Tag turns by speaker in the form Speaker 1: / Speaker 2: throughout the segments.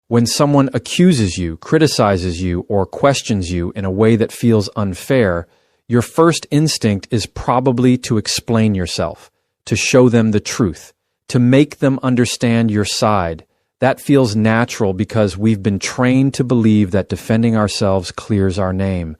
Speaker 1: When someone accuses you, criticizes you, or questions you in a way that feels unfair, your first instinct is probably to explain yourself, to show them the truth, to make them understand your side. That feels natural because we've been trained to believe that defending ourselves clears our name.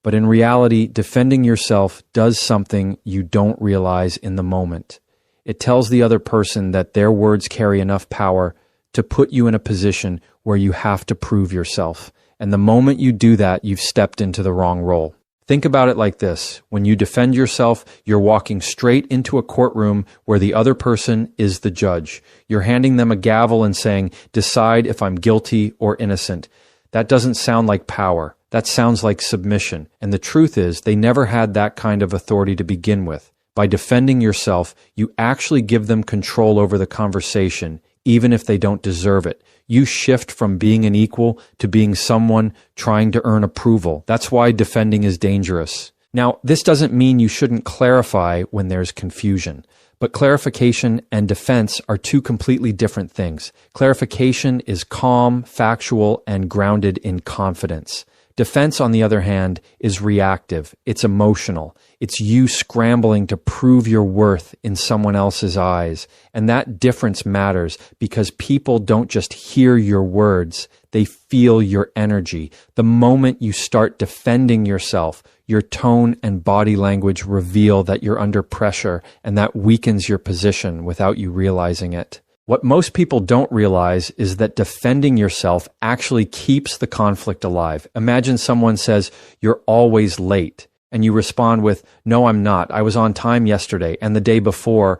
Speaker 1: But in reality, defending yourself does something you don't realize in the moment. It tells the other person that their words carry enough power to put you in a position where you have to prove yourself. And the moment you do that, you've stepped into the wrong role. Think about it like this. When you defend yourself, you're walking straight into a courtroom where the other person is the judge. You're handing them a gavel and saying, "Decide if I'm guilty or innocent." That doesn't sound like power. That sounds like submission. And the truth is, they never had that kind of authority to begin with. By defending yourself, you actually give them control over the conversation, even if they don't deserve it. You shift from being an equal to being someone trying to earn approval. That's why defending is dangerous. Now, this doesn't mean you shouldn't clarify when there's confusion. But clarification and defense are two completely different things. Clarification is calm, factual, and grounded in confidence. Defense, on the other hand, is reactive. It's emotional. It's you scrambling to prove your worth in someone else's eyes. And that difference matters because people don't just hear your words, they feel your energy. The moment you start defending yourself, your tone and body language reveal that you're under pressure, and that weakens your position without you realizing it. What most people don't realize is that defending yourself actually keeps the conflict alive. Imagine someone says, "You're always late," and you respond with, "No, I'm not. I was on time yesterday and the day before."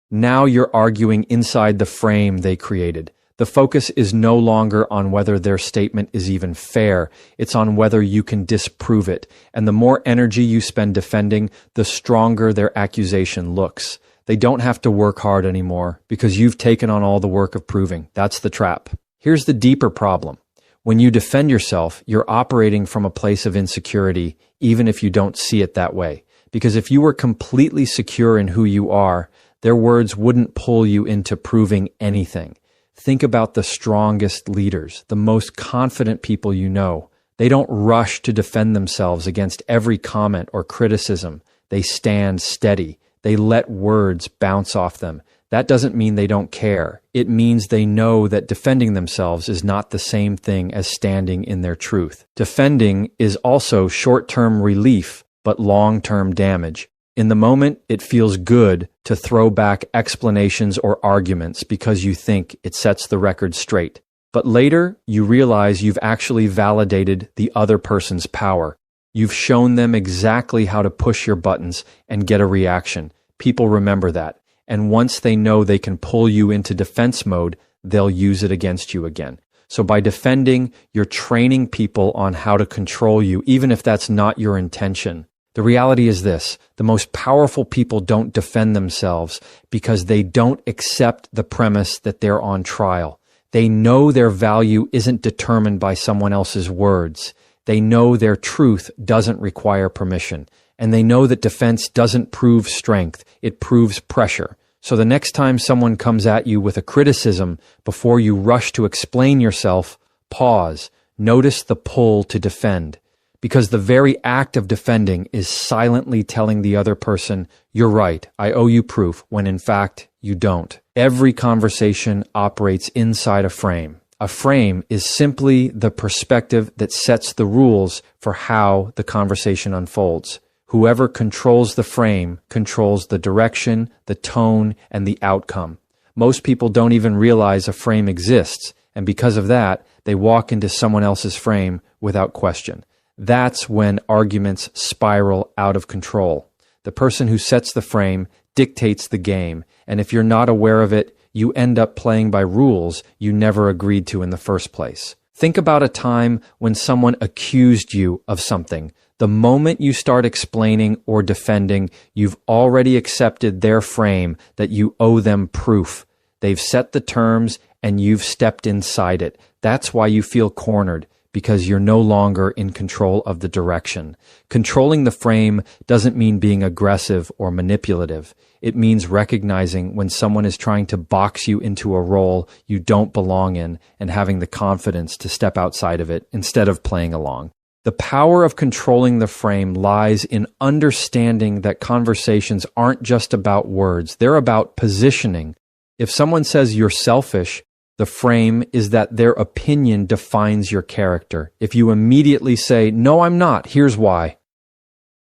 Speaker 1: Now you're arguing inside the frame they created. The focus is no longer on whether their statement is even fair. It's on whether you can disprove it. And the more energy you spend defending, the stronger their accusation looks. They don't have to work hard anymore because you've taken on all the work of proving. That's the trap. Here's the deeper problem. When you defend yourself, you're operating from a place of insecurity, even if you don't see it that way. Because if you were completely secure in who you are, their words wouldn't pull you into proving anything. Think about the strongest leaders, the most confident people you know. They don't rush to defend themselves against every comment or criticism. They stand steady. They let words bounce off them. That doesn't mean they don't care. It means they know that defending themselves is not the same thing as standing in their truth. Defending is also short-term relief, but long-term damage. In the moment, it feels good to throw back explanations or arguments because you think it sets the record straight. But later, you realize you've actually validated the other person's power. You've shown them exactly how to push your buttons and get a reaction. People remember that. And once they know they can pull you into defense mode, they'll use it against you again. So by defending, you're training people on how to control you, even if that's not your intention. The reality is this: the most powerful people don't defend themselves because they don't accept the premise that they're on trial. They know their value isn't determined by someone else's words. They know their truth doesn't require permission. And they know that defense doesn't prove strength, it proves pressure. So the next time someone comes at you with a criticism, before you rush to explain yourself, pause. Notice the pull to defend. Because the very act of defending is silently telling the other person, "You're right, I owe you proof," when in fact, you don't. Every conversation operates inside a frame. A frame is simply the perspective that sets the rules for how the conversation unfolds. Whoever controls the frame controls the direction, the tone, and the outcome. Most people don't even realize a frame exists, and because of that, they walk into someone else's frame without question. That's when arguments spiral out of control. The person who sets the frame dictates the game, and if you're not aware of it, you end up playing by rules you never agreed to in the first place. Think about a time when someone accused you of something. The moment you start explaining or defending, you've already accepted their frame that you owe them proof. They've set the terms and you've stepped inside it. That's why you feel cornered, because you're no longer in control of the direction. Controlling the frame doesn't mean being aggressive or manipulative. It means recognizing when someone is trying to box you into a role you don't belong in and having the confidence to step outside of it instead of playing along. The power of controlling the frame lies in understanding that conversations aren't just about words, they're about positioning. If someone says you're selfish, the frame is that their opinion defines your character. If you immediately say, "No, I'm not, here's why,"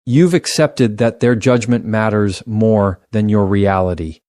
Speaker 1: you've accepted that their judgment matters more than your reality.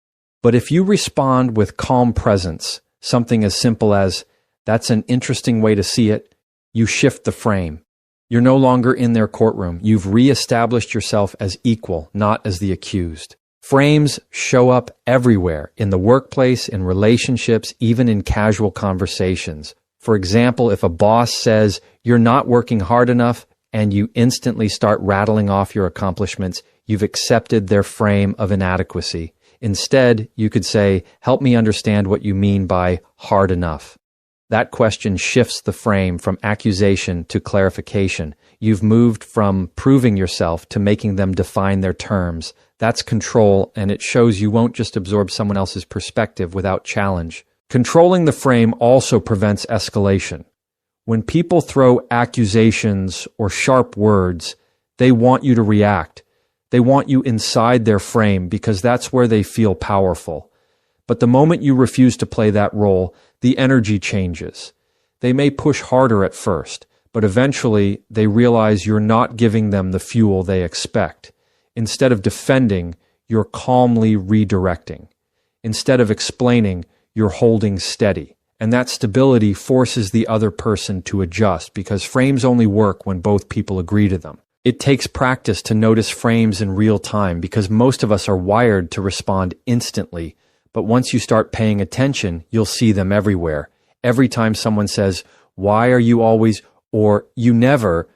Speaker 1: But if you respond with calm presence, something as simple as, "That's an interesting way to see it," you shift the frame. You're no longer in their courtroom. You've reestablished yourself as equal, not as the accused. Frames show up everywhere, in the workplace, in relationships, even in casual conversations. For example, if a boss says, "You're not working hard enough," and you instantly start rattling off your accomplishments, you've accepted their frame of inadequacy. Instead, you could say, "Help me understand what you mean by hard enough." That question shifts the frame from accusation to clarification. You've moved from proving yourself to making them define their terms. That's control, and it shows you won't just absorb someone else's perspective without challenge. Controlling the frame also prevents escalation. When people throw accusations or sharp words, they want you to react. They want you inside their frame because that's where they feel powerful. But the moment you refuse to play that role, the energy changes. They may push harder at first, but eventually they realize you're not giving them the fuel they expect. Instead of defending, you're calmly redirecting. Instead of explaining, you're holding steady. And that stability forces the other person to adjust because frames only work when both people agree to them. It takes practice to notice frames in real time because most of us are wired to respond instantly. But once you start paying attention, you'll see them everywhere. Every time someone says, "Why are you always," or "You never,"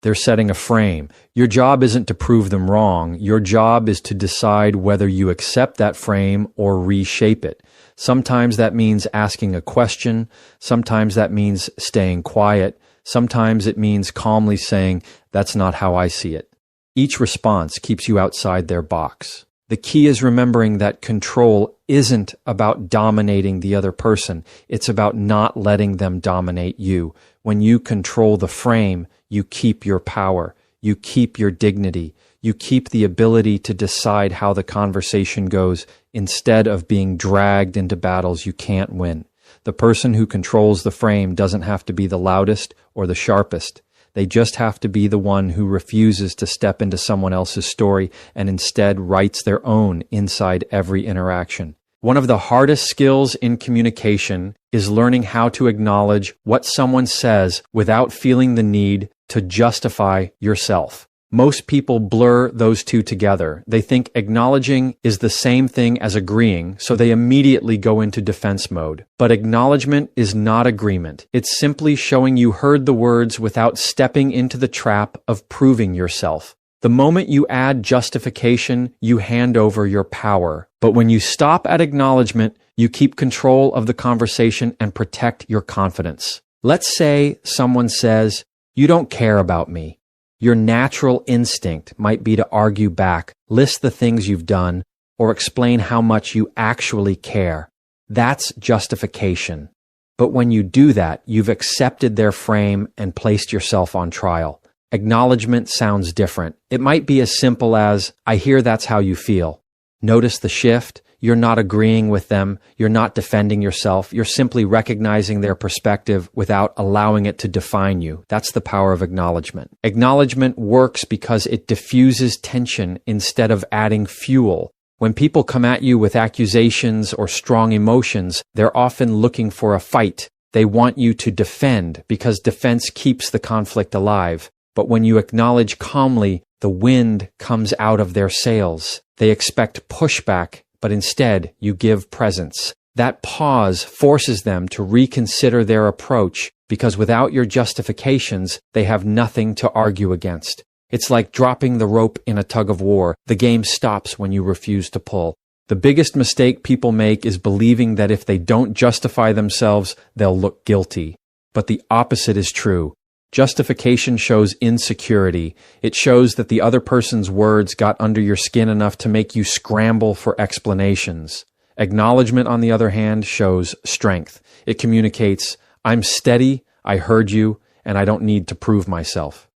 Speaker 1: they're setting a frame. Your job isn't to prove them wrong. Your job is to decide whether you accept that frame or reshape it. Sometimes that means asking a question. Sometimes that means staying quiet. Sometimes it means calmly saying, "That's not how I see it." Each response keeps you outside their box. The key is remembering that control isn't about dominating the other person. It's about not letting them dominate you. When you control the frame, you keep your power. You keep your dignity. You keep the ability to decide how the conversation goes instead of being dragged into battles you can't win. The person who controls the frame doesn't have to be the loudest or the sharpest. They just have to be the one who refuses to step into someone else's story and instead writes their own inside every interaction. One of the hardest skills in communication is learning how to acknowledge what someone says without feeling the need to justify yourself. Most people blur those two together. They think acknowledging is the same thing as agreeing, so they immediately go into defense mode. But acknowledgement is not agreement. It's simply showing you heard the words without stepping into the trap of proving yourself. The moment you add justification, you hand over your power. But when you stop at acknowledgement, you keep control of the conversation and protect your confidence. Let's say someone says, "You don't care about me." Your natural instinct might be to argue back, list the things you've done, or explain how much you actually care. That's justification. But when you do that, you've accepted their frame and placed yourself on trial. Acknowledgement sounds different. It might be as simple as, "I hear that's how you feel." Notice the shift. You're not agreeing with them. You're not defending yourself. You're simply recognizing their perspective without allowing it to define you. That's the power of acknowledgement. Acknowledgement works because it diffuses tension instead of adding fuel. When people come at you with accusations or strong emotions, they're often looking for a fight. They want you to defend because defense keeps the conflict alive. But when you acknowledge calmly, the wind comes out of their sails. They expect pushback, but instead you give presence. That pause forces them to reconsider their approach because without your justifications, they have nothing to argue against. It's like dropping the rope in a tug of war. The game stops when you refuse to pull. The biggest mistake people make is believing that if they don't justify themselves, they'll look guilty. But the opposite is true. Justification shows insecurity. It shows that the other person's words got under your skin enough to make you scramble for explanations. Acknowledgement, on the other hand, shows strength. It communicates, I'm steady, I heard you, and I don't need to prove myself.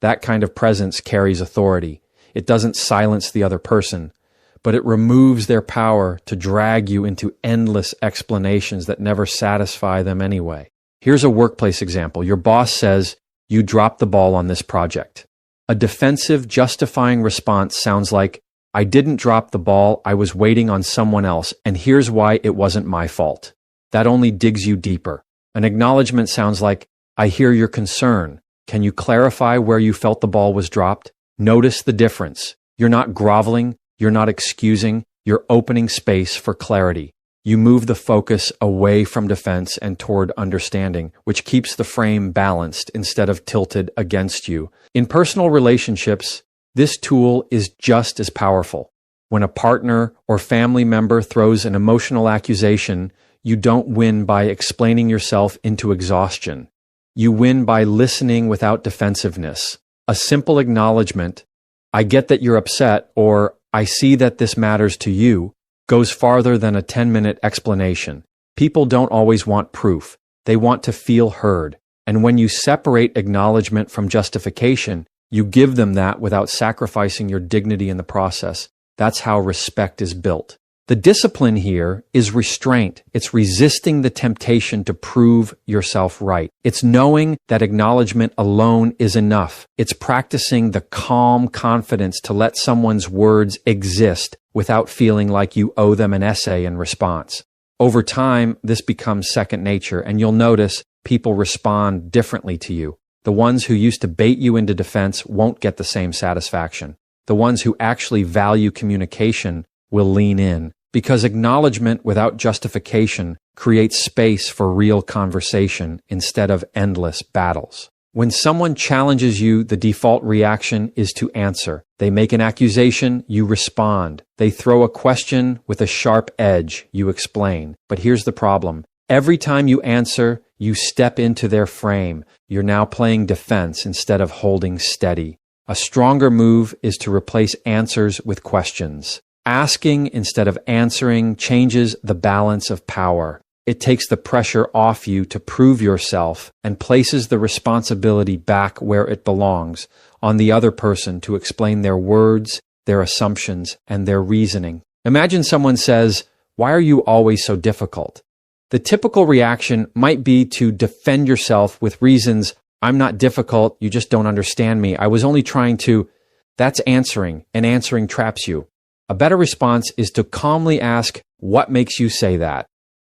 Speaker 1: That kind of presence carries authority. It doesn't silence the other person, but it removes their power to drag you into endless explanations that never satisfy them anyway. Here's a workplace example. Your boss says, you dropped the ball on this project. A defensive, justifying response sounds like, I didn't drop the ball, I was waiting on someone else, and here's why it wasn't my fault. That only digs you deeper. An acknowledgement sounds like, I hear your concern. Can you clarify where you felt the ball was dropped? Notice the difference. You're not groveling, you're not excusing, you're opening space for clarity. You move the focus away from defense and toward understanding, which keeps the frame balanced instead of tilted against you. In personal relationships, this tool is just as powerful. When a partner or family member throws an emotional accusation, you don't win by explaining yourself into exhaustion. You win by listening without defensiveness. A simple acknowledgement, I get that you're upset, or I see that this matters to you, goes farther than a 10-minute explanation. People don't always want proof. They want to feel heard. And when you separate acknowledgement from justification, you give them that without sacrificing your dignity in the process. That's how respect is built. The discipline here is restraint. It's resisting the temptation to prove yourself right. It's knowing that acknowledgement alone is enough. It's practicing the calm confidence to let someone's words exist without feeling like you owe them an essay in response. Over time, this becomes second nature, and you'll notice people respond differently to you. The ones who used to bait you into defense won't get the same satisfaction. The ones who actually value communication will lean in, because acknowledgement without justification creates space for real conversation instead of endless battles. When someone challenges you, the default reaction is to answer. They make an accusation, you respond. They throw a question with a sharp edge, you explain. But here's the problem. Every time you answer, you step into their frame. You're now playing defense instead of holding steady. A stronger move is to replace answers with questions. Asking instead of answering changes the balance of power. It takes the pressure off you to prove yourself and places the responsibility back where it belongs, on the other person to explain their words, their assumptions, and their reasoning. Imagine someone says, "Why are you always so difficult?" The typical reaction might be to defend yourself with reasons, "I'm not difficult, you just don't understand me. I was only trying to..." That's answering, and answering traps you. A better response is to calmly ask, "What makes you say that?"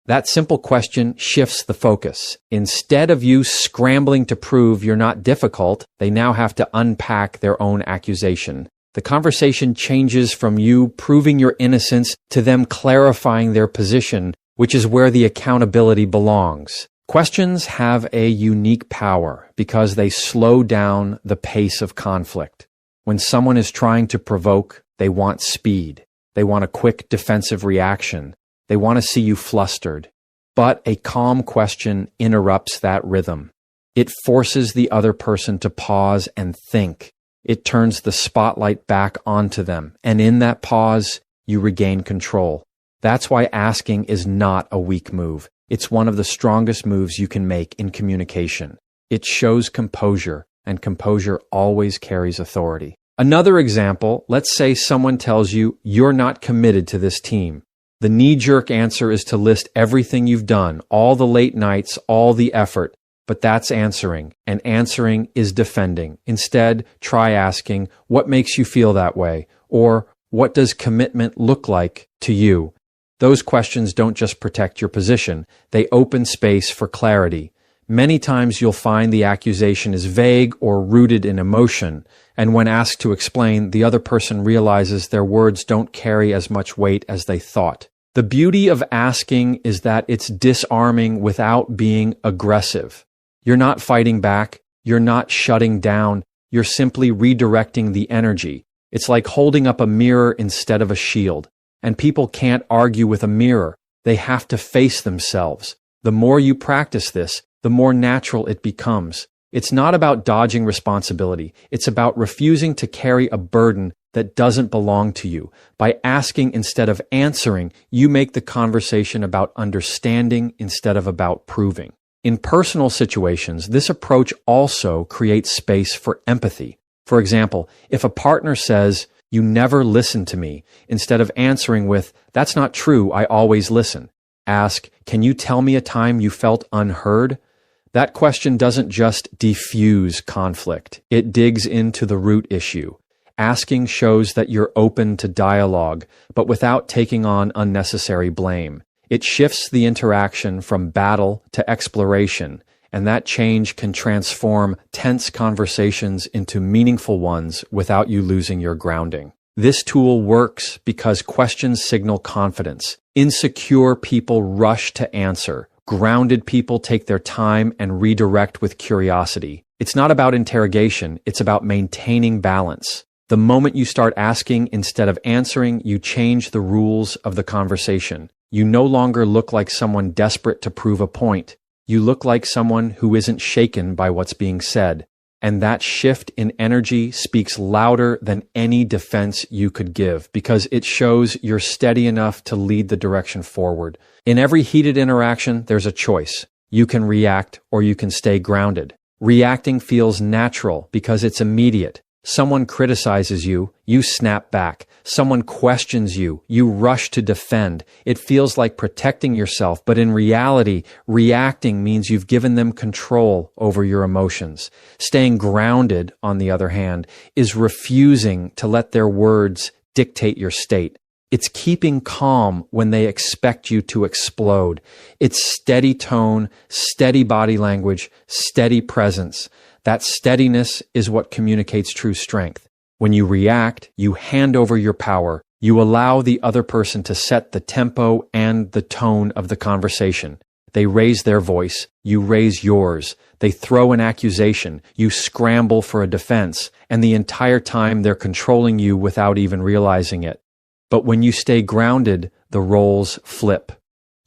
Speaker 1: That simple question shifts the focus. Instead of you scrambling to prove you're not difficult, they now have to unpack their own accusation. The conversation changes from you proving your innocence to them clarifying their position, which is where the accountability belongs. Questions have a unique power because they slow down the pace of conflict. When someone is trying to provoke, they want speed. They want a quick defensive reaction. They want to see you flustered. But a calm question interrupts that rhythm. It forces the other person to pause and think. It turns the spotlight back onto them. And in that pause, you regain control. That's why asking is not a weak move. It's one of the strongest moves you can make in communication. It shows composure, and composure always carries authority. Another example, let's say someone tells you you're not committed to this team. The knee-jerk answer is to list everything you've done, all the late nights, all the effort. But that's answering, and answering is defending. Instead, try asking, what makes you feel that way? Or, what does commitment look like to you? Those questions don't just protect your position, they open space for clarity. Many times you'll find the accusation is vague or rooted in emotion, and when asked to explain, the other person realizes their words don't carry as much weight as they thought. The beauty of asking is that it's disarming without being aggressive. You're not fighting back, you're not shutting down, you're simply redirecting the energy. It's like holding up a mirror instead of a shield. And people can't argue with a mirror, they have to face themselves. The more you practice this, the more natural it becomes. It's not about dodging responsibility. It's about refusing to carry a burden that doesn't belong to you. By asking instead of answering, you make the conversation about understanding instead of about proving. In personal situations, this approach also creates space for empathy. For example, if a partner says, "You never listen to me," instead of answering with, "That's not true, I always listen," ask, "Can you tell me a time you felt unheard?" That question doesn't just diffuse conflict. It digs into the root issue. Asking shows that you're open to dialogue, but without taking on unnecessary blame. It shifts the interaction from battle to exploration, and that change can transform tense conversations into meaningful ones without you losing your grounding. This tool works because questions signal confidence. Insecure people rush to answer. Grounded people take their time and redirect with curiosity. It's not about interrogation, it's about maintaining balance. The moment you start asking instead of answering, you change the rules of the conversation. You no longer look like someone desperate to prove a point. You look like someone who isn't shaken by what's being said. And that shift in energy speaks louder than any defense you could give, because it shows you're steady enough to lead the direction forward. In every heated interaction, there's a choice. You can react or you can stay grounded. Reacting feels natural because it's immediate. Someone criticizes you, you snap back. Someone questions you, you rush to defend. It feels like protecting yourself, but in reality, reacting means you've given them control over your emotions. Staying grounded, on the other hand, is refusing to let their words dictate your state. It's keeping calm when they expect you to explode. It's steady tone, steady body language, steady presence. That steadiness is what communicates true strength. When you react, you hand over your power. You allow the other person to set the tempo and the tone of the conversation. They raise their voice, you raise yours. They throw an accusation, you scramble for a defense, and the entire time they're controlling you without even realizing it. But when you stay grounded, the roles flip.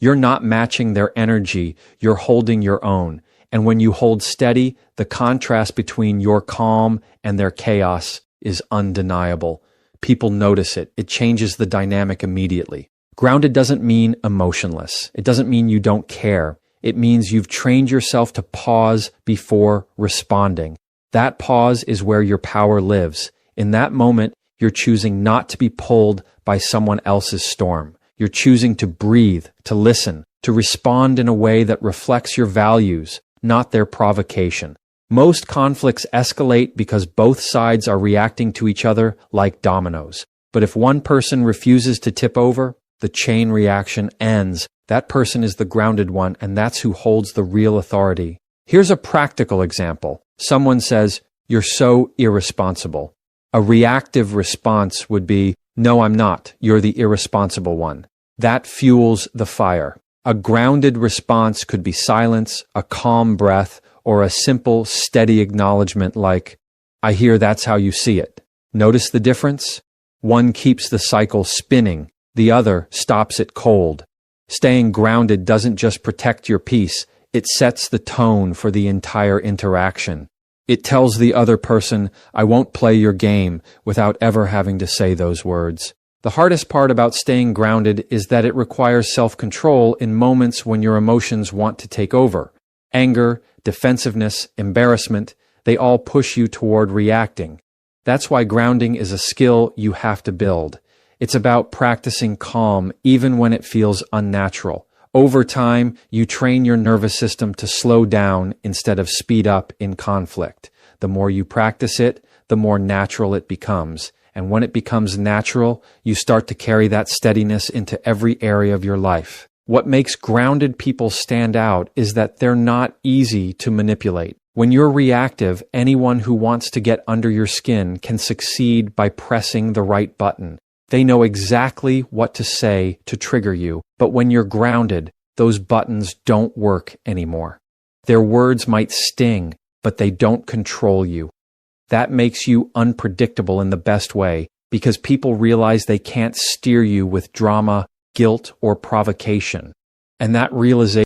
Speaker 1: You're not matching their energy, you're holding your own. And when you hold steady, the contrast between your calm and their chaos is undeniable. People notice it. It changes the dynamic immediately. Grounded doesn't mean emotionless. It doesn't mean you don't care. It means you've trained yourself to pause before responding. That pause is where your power lives. In that moment, you're choosing not to be pulled by someone else's storm. You're choosing to breathe, to listen, to respond in a way that reflects your values, not their provocation. Most conflicts escalate because both sides are reacting to each other like dominoes. But if one person refuses to tip over, the chain reaction ends. That person is the grounded one, and that's who holds the real authority. Here's a practical example. Someone says, "You're so irresponsible." A reactive response would be, "No, I'm not. You're the irresponsible one." That fuels the fire. A grounded response could be silence, a calm breath, or a simple, steady acknowledgement like, "I hear that's how you see it." Notice the difference? One keeps the cycle spinning, the other stops it cold. Staying grounded doesn't just protect your peace, it sets the tone for the entire interaction. It tells the other person, "I won't play your game," without ever having to say those words. The hardest part about staying grounded is that it requires self-control in moments when your emotions want to take over. Anger, defensiveness, embarrassment, they all push you toward reacting. That's why grounding is a skill you have to build. It's about practicing calm even when it feels unnatural. Over time, you train your nervous system to slow down instead of speed up in conflict. The more you practice it, the more natural it becomes. And when it becomes natural, you start to carry that steadiness into every area of your life. What makes grounded people stand out is that they're not easy to manipulate. When you're reactive, anyone who wants to get under your skin can succeed by pressing the right button. They know exactly what to say to trigger you, but when you're grounded, those buttons don't work anymore. Their words might sting, but they don't control you. That makes you unpredictable in the best way, because people realize they can't steer you with drama, guilt, or provocation. And that realization